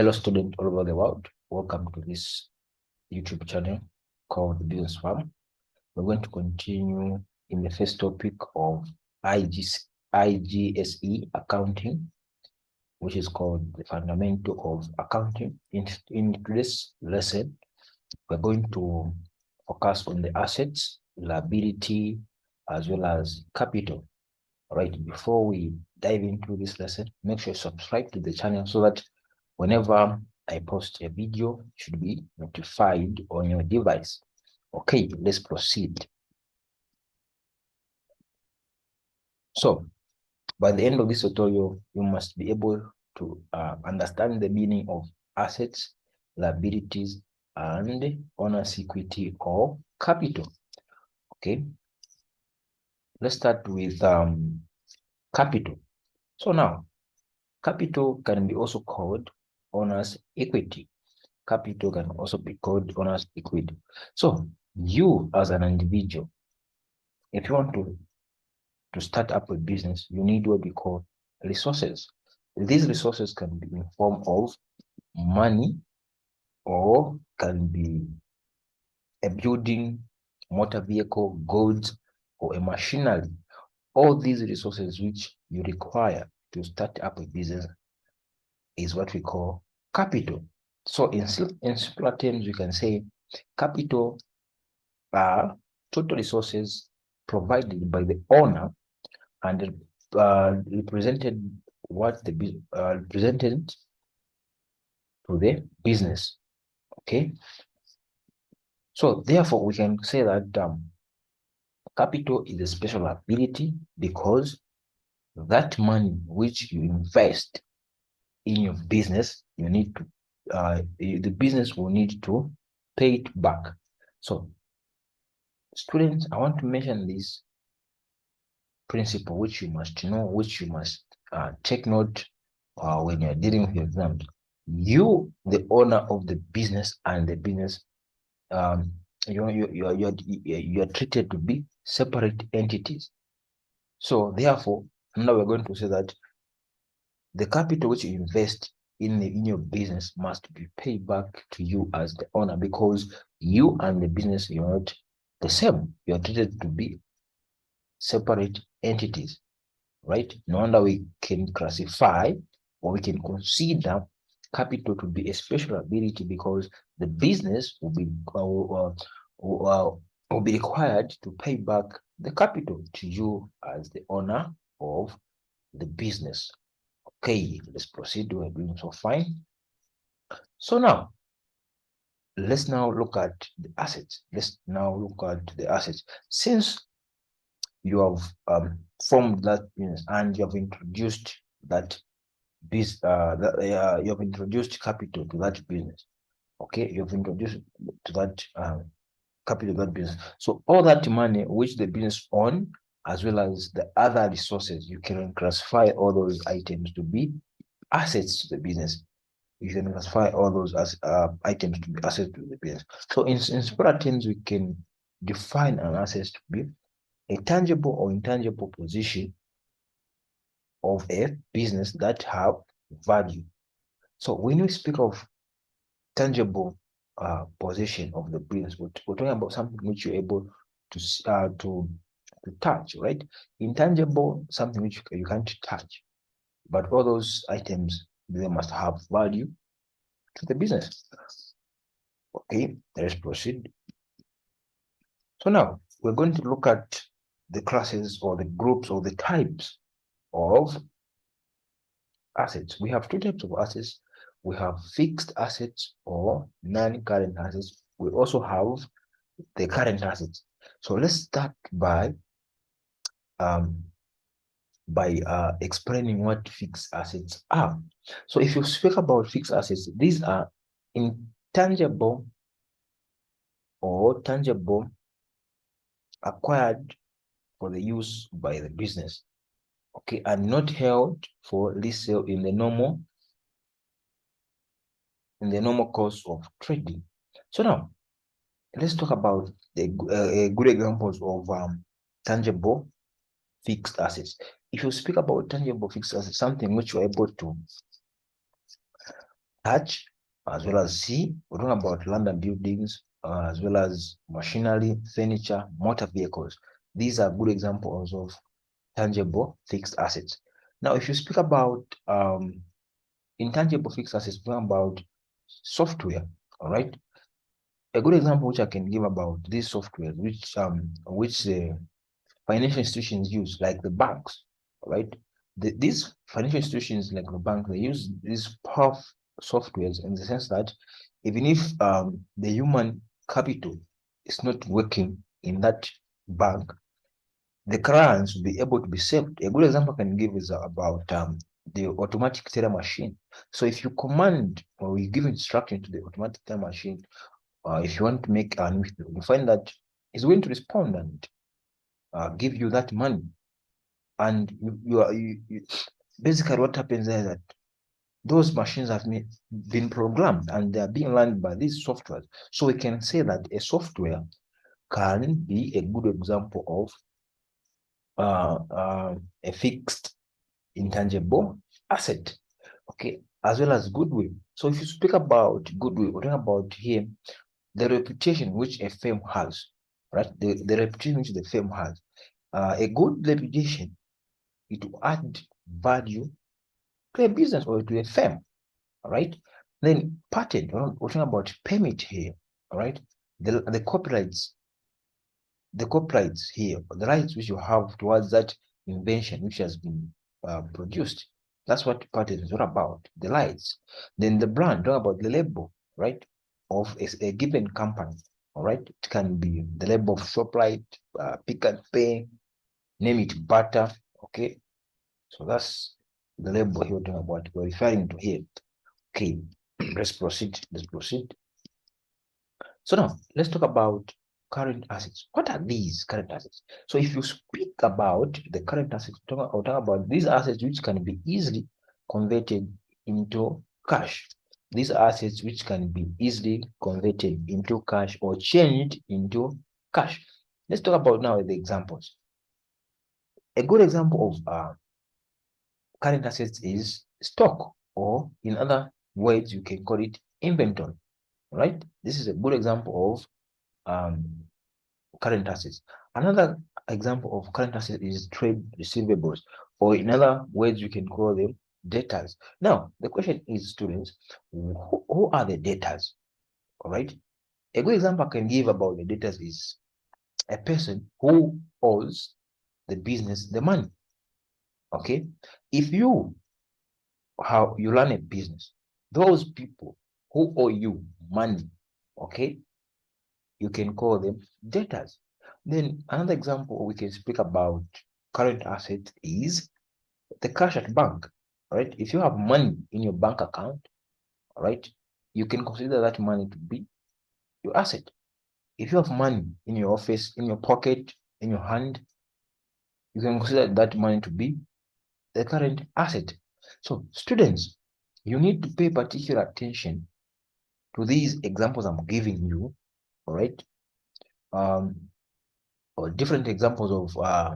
Hello, students all over the world. Welcome to this YouTube channel called The Business Farm. We're going to continue in the first topic of IGCSE accounting, which is called the fundamental of accounting. In today's lesson, we're going to focus on the assets, liability, as well as capital. All right, before we dive into this lesson, make sure you subscribe to the channel so that whenever I post a video, you should be notified on your device. Okay, let's proceed. So, by the end of this tutorial, you must be able to understand the meaning of assets, liabilities, and owner's equity or capital. Okay, let's start with capital. So now, capital can be also called owner's equity. Capital can also be called owner's equity. So you as an individual, if you want to start up a business, you need what we call resources. These resources can be in form of money or can be a building, motor vehicle, goods, or a machinery. All these resources which you require to start up a business is what we call capital. So in simpler terms, we can say capital are total resources provided by the owner and represented represented to the business. Okay, so therefore we can say that capital is a special ability because that money which you invest in your business, you need to the business will need to pay it back. So students, I want to mention this principle which you must know, which you must take note when you're dealing with exams. You, the owner of the business, and the business, you're treated to be separate entities. So therefore, now we're going to say that the capital which you invest in your business must be paid back to you as the owner, because you and the business, you're not the same. You're treated to be separate entities, right? No wonder we can classify or we can consider capital to be a special ability, because the business will be required to pay back the capital to you as the owner of the business. Okay, let's proceed. We're doing so fine. So now, let's now look at the assets. Since you have formed that business and you have introduced that you have introduced capital to that business. Okay, you have introduced to that capital to that business. So all that money which the business owns, as well as the other resources, you can classify all those items to be assets to the business. You can classify all those as items to be assets to the business. So in simpler terms, we can define an asset to be a tangible or intangible position of a business that have value. So when we speak of tangible position of the business, we're talking about something which you're able to touch, right? Intangible, something which you can't touch, but all those items, they must have value to the business. Okay, let's proceed. So now we're going to look at the classes or the groups or the types of assets. We have two types of assets. We have fixed assets or non-current assets. We also have the current assets. So let's start by explaining what fixed assets are. So if you speak about fixed assets, these are intangible or tangible acquired for the use by the business, okay, and not held for resale in the normal course of trading. So now let's talk about the good examples of tangible fixed assets. If you speak about tangible fixed assets, something which you're able to touch, as well as see. We're talking about land and buildings, as well as machinery, furniture, motor vehicles. These are good examples of tangible fixed assets. Now, if you speak about intangible fixed assets, we're talking about software, all right? A good example which I can give about these software, which financial institutions use, like the banks, right? These financial institutions, like the bank, they use these powerful softwares in the sense that even if the human capital is not working in that bank, the clients will be able to be saved. A good example I can give is about the automatic teller machine. So if you command or you give instruction to the automatic teller machine, if you want to make an withdrawal, you find that it's going to respond and give you that money. And basically what happens is that those machines have been programmed and they are being learned by these softwares. So we can say that a software can be a good example of a fixed intangible asset, okay, as well as goodwill. So if you speak about goodwill, we're talking about here the reputation which a firm has, right? The reputation which the firm has. A good reputation, it will add value to a business or to a firm, all right? Then patent, we're talking about permit here, all right? The copyrights, here, the rights which you have towards that invention which has been produced. That's what patent is all about, the rights. Then the brand, talk about the label, right, of a given company, all right? It can be the label of ShopRite, Pick and Pay, name it Butter, okay? So that's the label here we're talking about, we're referring to here. Okay, let's proceed. So now let's talk about current assets. What are these current assets? So if you speak about the current assets, I'll talk about these assets which can be easily converted into cash. These assets which can be easily converted into cash or changed into cash. Let's talk about now the examples. A good example of current assets is stock, or in other words, you can call it inventory, right? This is a good example of current assets. Another example of current assets is trade receivables, or in other words, you can call them debtors. Now, the question is, students, who are the debtors? All right. A good example I can give about the debtors is a person who owes the business the money. Okay. If you run a business, those people who owe you money, okay, you can call them debtors. Then another example we can speak about current asset is the cash at bank, right? If you have money in your bank account, right, you can consider that money to be your asset. If you have money in your office, in your pocket, in your hand, you can consider that money to be the current asset. So students, you need to pay particular attention to these examples I'm giving you, all right? Or different examples of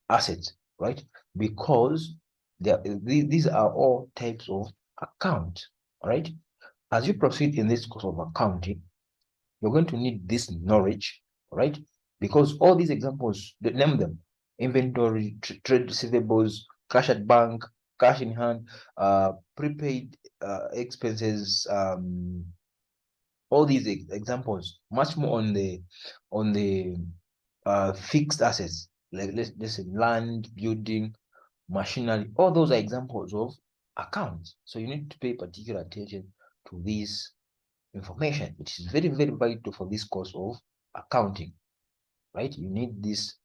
assets, right? Because these are all types of accounts, all right? As you proceed in this course of accounting, you're going to need this knowledge, right? Because all these examples, name them: inventory, trade receivables, cash at bank, cash in hand, prepaid expenses, all these examples, much more on the fixed assets, like let's say land, building, machinery. All those are examples of accounts. So you need to pay particular attention to this information, which is very, very vital for this course of accounting, right? You need this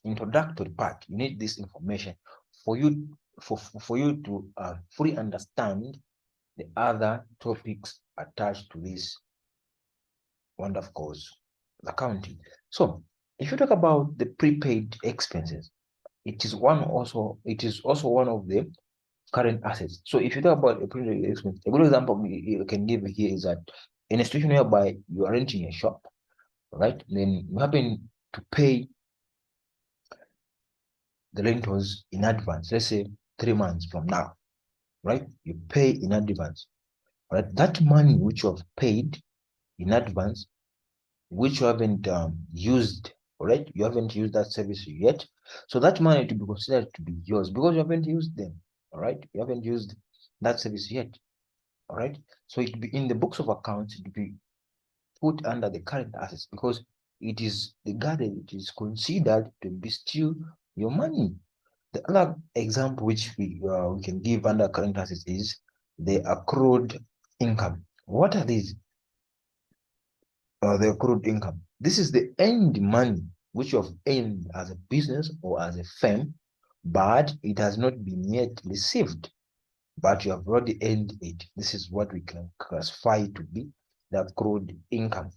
introductory part. You need this information for you to fully understand the other topics attached to this wonderful course, accounting. So if you talk about the prepaid expenses, it is also one of the current assets. So if you talk about a prepaid expense, a good example you can give here is that in a situation whereby you are renting a shop, right? Then you happen to pay the rentals in advance, let's say 3 months from now. right? You pay in advance, right? That money which you have paid in advance, which you haven't used, right? You haven't used that service yet. So that money to be considered to be yours because you haven't used them, all right? You haven't used that service yet, all right? So it be in the books of accounts, it be put under the current assets because it is regarded, it is considered to be still your money. The other example which we can give under current assets is the accrued income. What are these? The accrued income. This is the earned money which you have earned as a business or as a firm, but it has not been yet received, but you have already earned it. This is what we can classify to be the accrued income.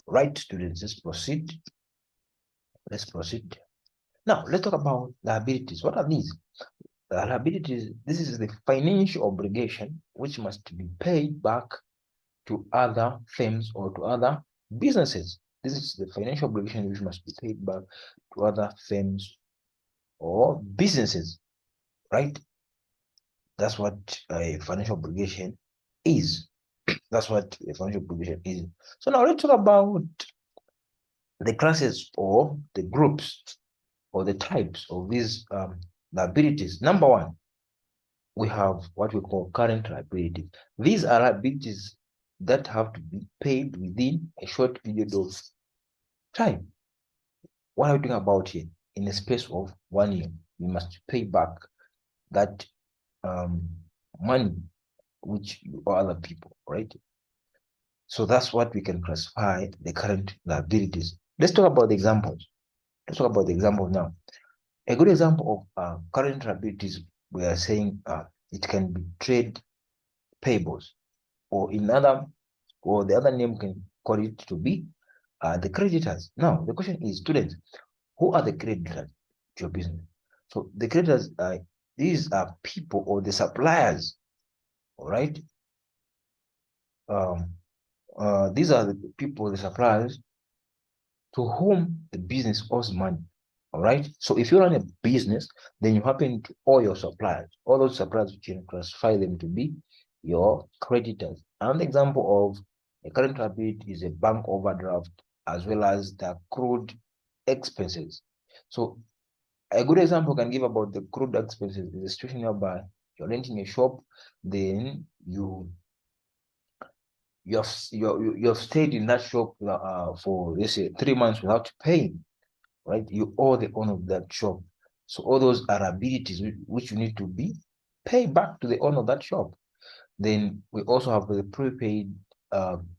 Right, students, let's proceed. Let's proceed. Now, let's talk about liabilities. What are these? Liabilities, this is the financial obligation which must be paid back to other firms or to other businesses. This is the financial obligation which must be paid back to other firms or businesses, right? That's what a financial obligation is. That's what a financial obligation is. So now let's talk about the classes or the groups or the types of these liabilities. Number one, we have what we call current liabilities. These are liabilities that have to be paid within a short period of time. What are we talking about here? In a space of 1 year, you must pay back that um, money which you owe other people, right? So that's what we can classify the current liabilities. Let's talk about the examples. Let's talk about the examples now. A good example of current liabilities, we are saying it can be trade payables, or in other, or the other name can call it to be the creditors. Now, the question is, students, who are the creditors to your business? So the creditors are, these are people or the suppliers, all right? Um, these are the people, the suppliers to whom the business owes money. All right. So if you run a business, then you happen to owe your suppliers. All those suppliers, you can classify them to be your creditors. Another example of a current liability is a bank overdraft, as well as the accrued expenses. So a good example I can give about the accrued expenses is a situation whereby you're renting a shop, then you have stayed in that shop for, let's say, 3 months without paying, right? You owe the owner of that shop. So all those are liabilities which you need to be paid back to the owner of that shop. Then we also have the prepaid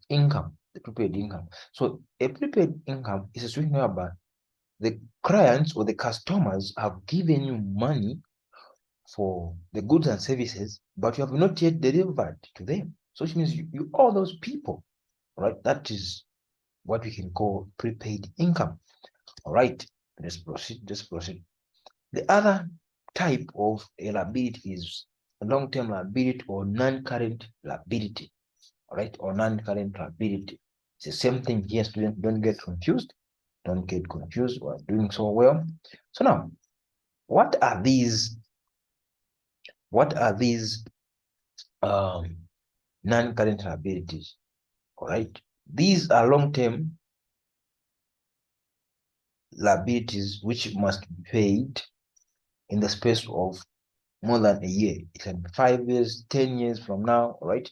income, the prepaid income. So a prepaid income is a situation whereby the clients or the customers have given you money for the goods and services, but you have not yet delivered to them. So which means you owe those people, right? That is what we can call prepaid income. All right, let's proceed. Let's proceed. The other type of a liability is a long-term liability or non-current liability. All right, or non-current liability. It's the same thing here, students. Don't get confused. Don't get confused. We're doing so well. So now, what are these? What are these um, non-current liabilities? All right, these are long-term liabilities which must be paid in the space of more than a year. It can be 5 years, 10 years from now, right?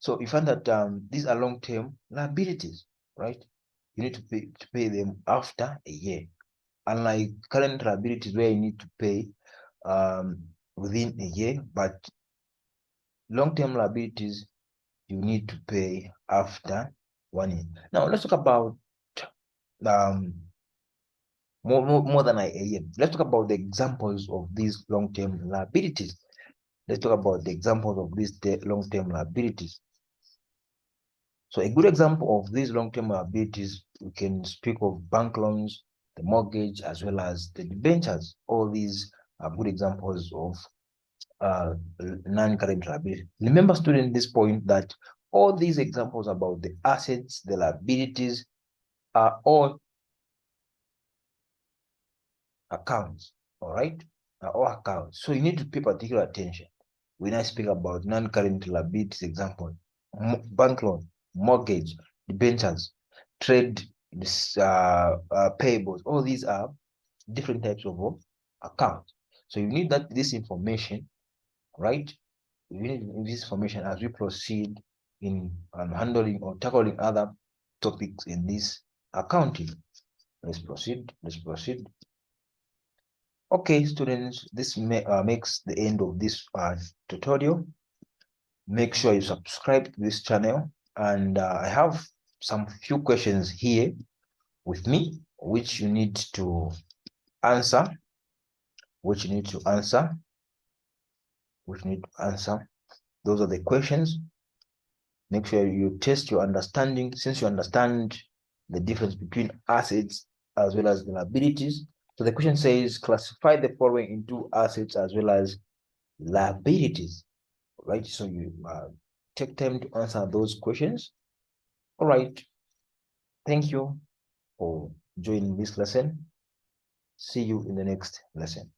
So you find that these are long-term liabilities, right? You need to pay them after a year. Unlike current liabilities where you need to pay within a year, but long-term liabilities you need to pay after 1 year. Now let's talk about um, more than a year. Let's talk about the examples of these long-term liabilities. Let's talk about the examples of these long-term liabilities. So a good example of these long-term liabilities, we can speak of bank loans, the mortgage, as well as the debentures. All these are good examples of non-current liability. Remember, student, this point that all these examples about the assets, the liabilities, are all accounts, all right? Are all accounts. So you need to pay particular attention. when I speak about non-current liabilities, example, bank loan, mortgage, debentures, trade, payables, all these are different types of accounts. So you need this information, right? You need this information as we proceed in handling or tackling other topics in this accounting. Let's proceed. Let's proceed. Okay, students, this makes the end of this tutorial. Make sure you subscribe to this channel, and I have some few questions here with me which you need to answer. Which you need to answer. Which you need to answer. Those are the questions. Make sure you test your understanding. Since you understand the difference between assets as well as liabilities. So the question says, classify the following into assets as well as liabilities. Right? So you take time to answer those questions. All right. Thank you for joining this lesson. See you in the next lesson.